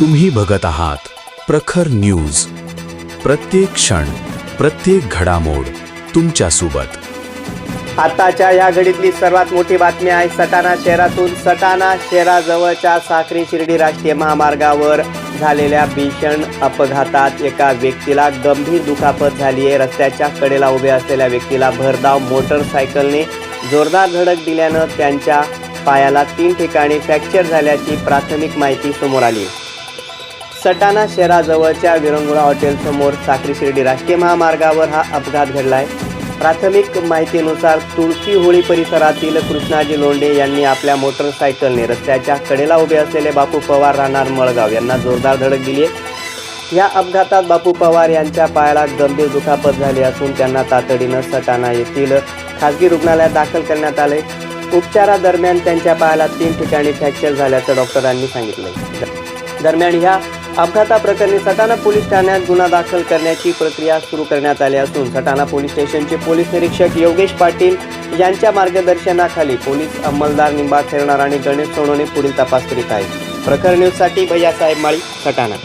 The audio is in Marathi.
तुम्ही बघत आहात प्रखर न्यूज. प्रत्येक क्षण, प्रत्येक घडामोड तुमच्या सोबत. आताच्या या घडीतली सर्वात मोठी बातमी आहे सटाणा शहरातून. सटाणा शहराजवळच्या साक्री शिर्डी राष्ट्रीय महामार्गावर झालेल्या भीषण अपघातात एका व्यक्तीला गंभीर दुखापत झाली आहे. रस्त्याच्या कडेला उभे असलेल्या व्यक्तीला भरधाव मोटरसायकलने जोरदार धडक दिल्यानं त्यांच्या पायाला 3 ठिकाणी फ्रॅक्चर झाल्याची प्राथमिक माहिती समोर आली. सटाणा शहराजवळच्या विरंगुळा हॉटेलसमोर साक्री शिर्डी राष्ट्रीय महामार्गावर हा अपघात घडला आहे. प्राथमिक माहितीनुसार तुळशी होळी परिसरातील कृष्णाजी लोंढे यांनी आपल्या मोटरसायकलने रस्त्याच्या कडेला उभे असलेले बापू पवार राहणार मळगाव यांना जोरदार धडक दिली आहे. या अपघातात बापू पवार यांच्या पायाला गंभीर दुखापत झाली असून त्यांना तातडीनं सटाणा येथील खासगी रुग्णालयात दाखल करण्यात आले. उपचारादरम्यान त्यांच्या पायाला 3 ठिकाणी फ्रॅक्चर झाल्याचं डॉक्टरांनी सांगितलं. दरम्यान ह्या अपघाताप्रकरणी सटाणा पोलीस ठाण्यात गुन्हा दाखल करण्याची प्रक्रिया सुरू करण्यात आली असून सटाणा पोलीस स्टेशनचे पोलीस निरीक्षक योगेश पाटील यांच्या मार्गदर्शनाखाली पोलीस अंमलदार निंबा खेरणार आणि गणेश सोनवणे पुढील तपास करीत आहेत. प्रखर न्यूजसाठी भैयासाहेब माळी, सटाणा.